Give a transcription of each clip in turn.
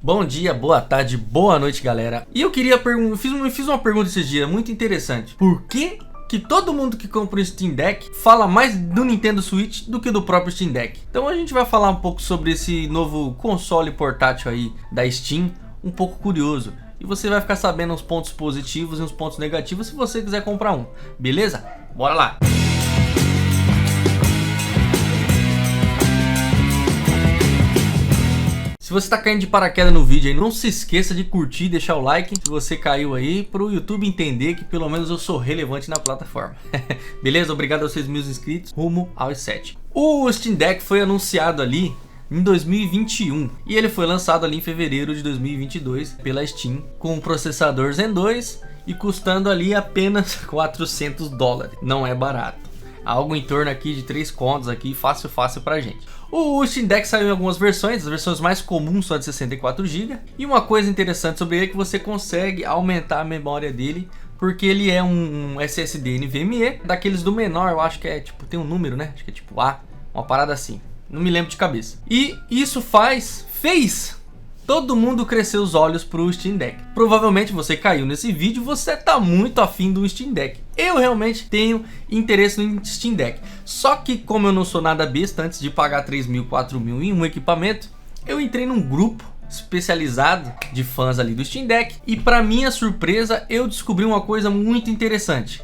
Bom dia, boa tarde, boa noite, galera. E eu queria fiz uma pergunta esses dias muito interessante. Por que todo mundo que compra o Steam Deck fala mais do Nintendo Switch do que do próprio Steam Deck? Então a gente vai falar um pouco sobre esse novo console portátil aí da Steam, um pouco curioso. E você vai ficar sabendo os pontos positivos e os pontos negativos se você quiser comprar um, beleza? Bora lá! Se você tá caindo de paraquedas no vídeo aí, não se esqueça de curtir e deixar o like se você caiu aí, pro YouTube entender que pelo menos eu sou relevante na plataforma. Beleza? Obrigado aos 6 mil inscritos, rumo aos 7. O Steam Deck foi anunciado ali em 2021 e ele foi lançado ali em fevereiro de 2022 pela Steam com um processador Zen 2 e custando ali apenas $400. Não é barato. Algo em torno aqui de 3 contos aqui, fácil pra gente. O Steam Deck saiu em algumas versões, as versões mais comuns são de 64 GB. E uma coisa interessante sobre ele é que você consegue aumentar a memória dele, porque ele é um SSD NVMe, daqueles do menor, eu acho que é tipo, tem um número, né? Acho que é tipo A, uma parada assim. Não me lembro de cabeça. E isso fez todo mundo crescer os olhos pro Steam Deck. Provavelmente você caiu nesse vídeo, você tá muito afim do Steam Deck. Eu realmente tenho interesse no Steam Deck. Só que como eu não sou nada besta, antes de pagar 3 mil, 4 mil em um equipamento, eu entrei num grupo especializado de fãs ali do Steam Deck. E para minha surpresa, eu descobri uma coisa muito interessante.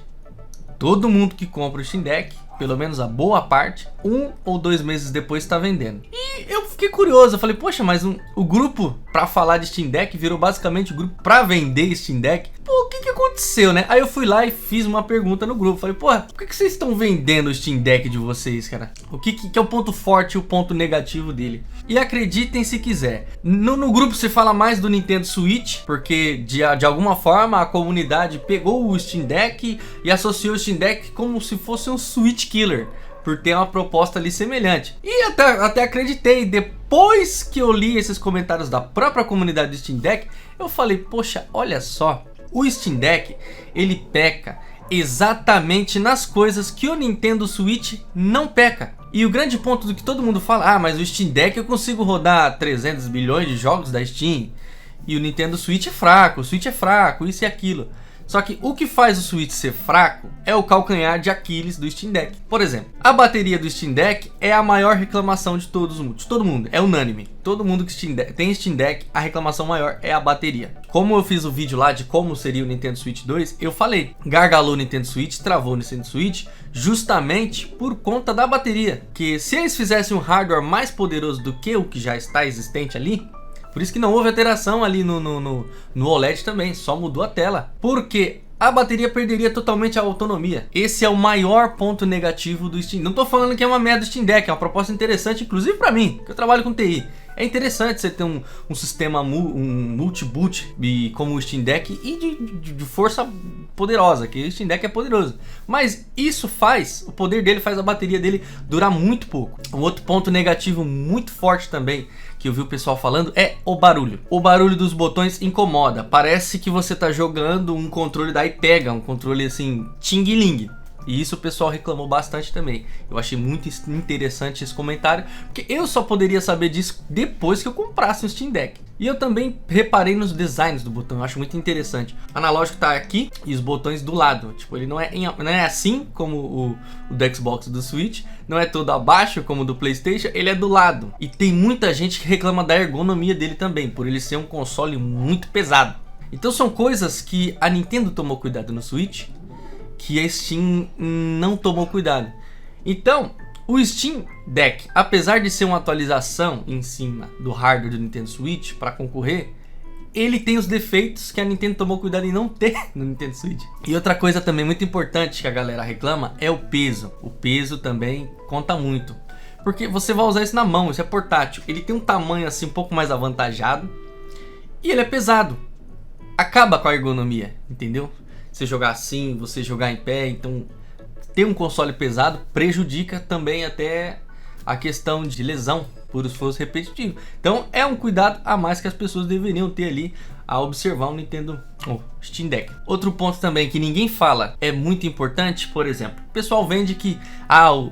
Todo mundo que compra o Steam Deck, pelo menos a boa parte, 1 ou 2 meses depois está vendendo. E eu fiquei curioso, eu falei, poxa, mas o grupo para falar de Steam Deck virou basicamente o grupo para vender Steam Deck. Pô, o que aconteceu, né? Aí eu fui lá e fiz uma pergunta no grupo, falei, porra, por que vocês estão vendendo o Steam Deck de vocês, cara? O que é o ponto forte e o ponto negativo dele? E acreditem se quiser, no grupo se fala mais do Nintendo Switch, porque de alguma forma a comunidade pegou o Steam Deck e associou o Steam Deck como se fosse um Switch Killer, por ter uma proposta ali semelhante. E até acreditei. Depois que eu li esses comentários da própria comunidade do Steam Deck, eu falei, poxa, olha só, o Steam Deck, ele peca exatamente nas coisas que o Nintendo Switch não peca. E o grande ponto do que todo mundo fala, mas o Steam Deck eu consigo rodar 300 bilhões de jogos da Steam, e o Nintendo Switch é fraco, o Switch é fraco, isso e aquilo. Só que o que faz o Switch ser fraco é o calcanhar de Aquiles do Steam Deck. Por exemplo, a bateria do Steam Deck é a maior reclamação de todo mundo, é unânime. Todo mundo que tem Steam Deck, a reclamação maior é a bateria. Como eu fiz o vídeo lá de como seria o Nintendo Switch 2, eu falei, gargalou o Nintendo Switch, travou o Nintendo Switch, justamente por conta da bateria. Que se eles fizessem um hardware mais poderoso do que o que já está existente ali, por isso que não houve alteração ali no OLED também, só mudou a tela. Porque a bateria perderia totalmente a autonomia. Esse é o maior ponto negativo do Steam. Não tô falando que é uma merda do Steam Deck, é uma proposta interessante, inclusive para mim, que eu trabalho com TI. É interessante você ter um sistema multi-boot como o Steam Deck e de força poderosa, que o Steam Deck é poderoso. Mas o poder dele faz a bateria dele durar muito pouco. Um outro ponto negativo muito forte também, que eu vi o pessoal falando, é o barulho. O barulho dos botões incomoda. Parece que você tá jogando um controle da iPega, um controle assim, ting-ling. E isso o pessoal reclamou bastante também. Eu achei muito interessante esse comentário, porque eu só poderia saber disso depois que eu comprasse um Steam Deck. E eu também reparei nos designs do botão, eu acho muito interessante. O analógico tá aqui e os botões do lado. Tipo, ele não é assim como o do Xbox e do Switch, não é todo abaixo como o do PlayStation, ele é do lado. E tem muita gente que reclama da ergonomia dele também, por ele ser um console muito pesado. Então são coisas que a Nintendo tomou cuidado no Switch, que a Steam não tomou cuidado. Então, o Steam Deck, apesar de ser uma atualização em cima do hardware do Nintendo Switch para concorrer, ele tem os defeitos que a Nintendo tomou cuidado em não ter no Nintendo Switch. E outra coisa também muito importante que a galera reclama é o peso. O peso também conta muito, porque você vai usar isso na mão, isso é portátil. Ele tem um tamanho assim um pouco mais avantajado e ele é pesado. Acaba com a ergonomia, entendeu? Você jogar assim, você jogar em pé, então ter um console pesado prejudica também até a questão de lesão por esforço repetitivo. Então é um cuidado a mais que as pessoas deveriam ter ali a observar o Steam Deck. Outro ponto também que ninguém fala, é muito importante, por exemplo, o pessoal vende que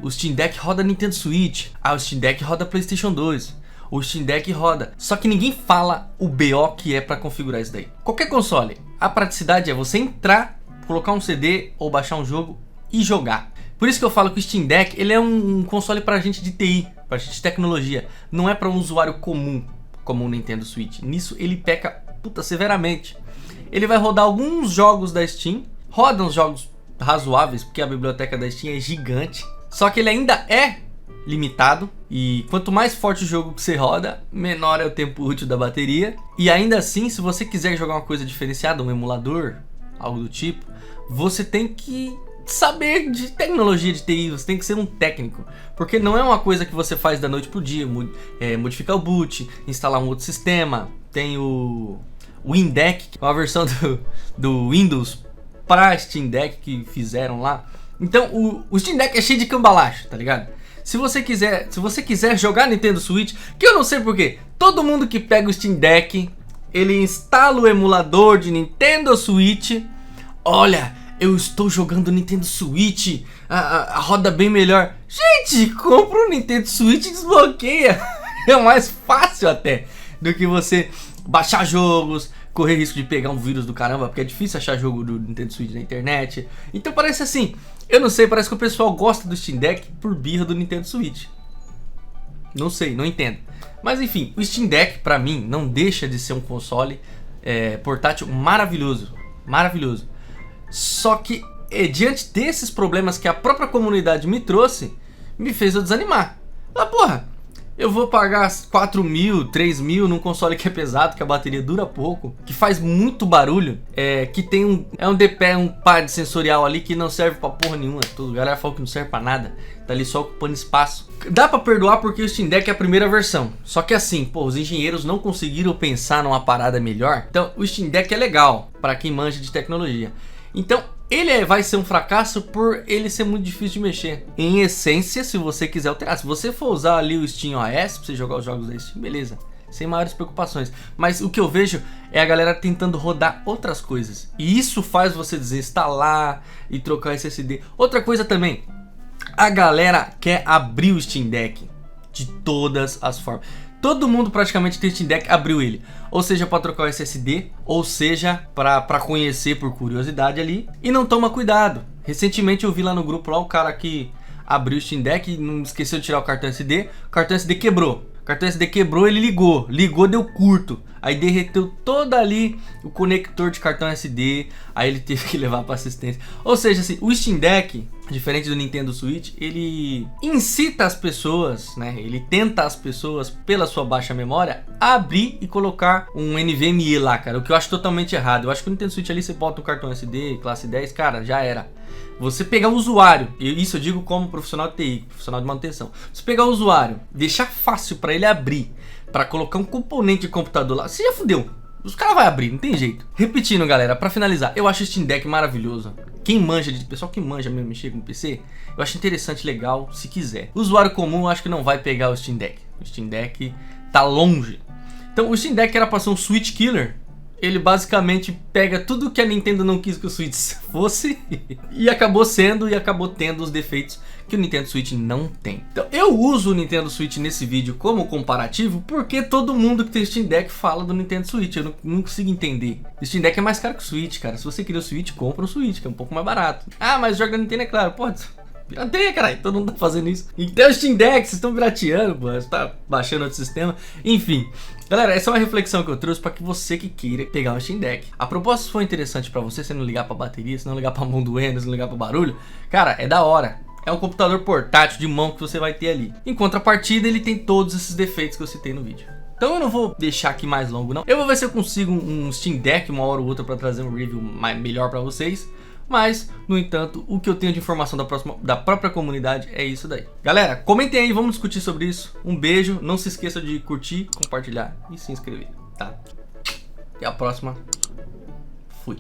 o Steam Deck roda Nintendo Switch, o Steam Deck roda PlayStation 2. o Steam Deck roda. Só que ninguém fala o BO que é para configurar isso daí. Qualquer console, a praticidade é você entrar, colocar um CD ou baixar um jogo e jogar. Por isso que eu falo que o Steam Deck ele é um console para gente de TI, para gente de tecnologia. Não é para um usuário comum, como o Nintendo Switch. Nisso ele peca severamente. Ele vai rodar alguns jogos da Steam, roda uns jogos razoáveis, porque a biblioteca da Steam é gigante. Só que ele ainda é limitado, e quanto mais forte o jogo que você roda, menor é o tempo útil da bateria. E ainda assim, se você quiser jogar uma coisa diferenciada, um emulador, algo do tipo, você tem que saber de tecnologia de TI, você tem que ser um técnico, porque não é uma coisa que você faz da noite pro dia, modificar o boot, instalar um outro sistema. Tem o WinDeck, que é uma versão do Windows para Steam Deck que fizeram lá. Então o Steam Deck é cheio de cambalacho, tá ligado? Se você quiser jogar Nintendo Switch, que eu não sei porquê, todo mundo que pega o Steam Deck, ele instala o emulador de Nintendo Switch. Olha, eu estou jogando Nintendo Switch, a roda bem melhor. Gente, compra um Nintendo Switch e desbloqueia. É mais fácil até do que você baixar jogos, correr risco de pegar um vírus do caramba, porque é difícil achar jogo do Nintendo Switch na internet. Então parece assim, eu não sei, parece que o pessoal gosta do Steam Deck por birra do Nintendo Switch. Não sei, não entendo. Mas enfim, o Steam Deck pra mim não deixa de ser um console portátil maravilhoso, maravilhoso. Só que diante desses problemas que a própria comunidade me trouxe, me fez eu desanimar. Ah, porra, eu vou pagar 4 mil, 3 mil num console que é pesado, que a bateria dura pouco, que faz muito barulho, que tem um pad sensorial ali que não serve pra porra nenhuma. A galera falou que não serve pra nada, tá ali só ocupando espaço. Dá pra perdoar porque o Steam Deck é a primeira versão, só que assim, pô, os engenheiros não conseguiram pensar numa parada melhor. Então o Steam Deck é legal pra quem manja de tecnologia. Então ele vai ser um fracasso por ele ser muito difícil de mexer. Em essência, se você quiser alterar, se você for usar ali o Steam OS pra você jogar os jogos da Steam, beleza, sem maiores preocupações. Mas o que eu vejo é a galera tentando rodar outras coisas, e isso faz você desinstalar e trocar SSD. Outra coisa também, a galera quer abrir o Steam Deck de todas as formas. Todo mundo praticamente tem Steam Deck, abriu ele, ou seja para trocar o SSD, ou seja para conhecer por curiosidade ali, e não toma cuidado. Recentemente eu vi lá no grupo lá o cara que abriu o Steam Deck e não esqueceu de tirar o cartão SD, o cartão SD quebrou. O cartão SD quebrou, ele ligou, deu curto, aí derreteu todo ali o conector de cartão SD, aí ele teve que levar para assistência. Ou seja, assim, o Steam Deck, diferente do Nintendo Switch, ele incita as pessoas, né? Ele tenta as pessoas, pela sua baixa memória, a abrir e colocar um NVMe lá, cara, o que eu acho totalmente errado. Eu acho que o Nintendo Switch ali você bota um cartão SD, classe 10, cara, já era. Você pegar o usuário, e isso eu digo como profissional de TI, profissional de manutenção. Você pegar o usuário, deixar fácil para ele abrir, para colocar um componente de computador lá, você já fudeu. Os caras vão abrir, não tem jeito. Repetindo, galera, para finalizar, eu acho o Steam Deck maravilhoso. Quem manja, pessoal que manja mesmo mexer com PC, eu acho interessante, legal, se quiser. O usuário comum eu acho que não vai pegar o Steam Deck. O Steam Deck tá longe. Então o Steam Deck era para ser um Switch Killer. Ele basicamente pega tudo que a Nintendo não quis que o Switch fosse e acabou sendo e acabou tendo os defeitos que o Nintendo Switch não tem. Então eu uso o Nintendo Switch nesse vídeo como comparativo porque todo mundo que tem Steam Deck fala do Nintendo Switch. Eu não consigo entender. O Steam Deck é mais caro que o Switch, cara. Se você queria o Switch, compra o Switch, que é um pouco mais barato. Ah, mas joga Nintendo, é claro. Pô, pirateia, caralho, todo mundo tá fazendo isso. Então o Steam Deck, vocês estão pirateando, pô, você tá baixando outro sistema. Enfim, galera, essa é uma reflexão que eu trouxe pra que você que queira pegar um Steam Deck. A proposta, se for interessante pra você não ligar pra bateria, se não ligar pra mão doendo, se não ligar pra barulho, cara, é da hora. É um computador portátil de mão que você vai ter ali. Em contrapartida, ele tem todos esses defeitos que eu citei no vídeo. Então eu não vou deixar aqui mais longo não. Eu vou ver se eu consigo um Steam Deck uma hora ou outra pra trazer um review melhor pra vocês. Mas, no entanto, o que eu tenho de informação da própria comunidade é isso daí. Galera, comentem aí, vamos discutir sobre isso. Um beijo, não se esqueça de curtir, compartilhar e se inscrever, tá? Até a próxima. Fui.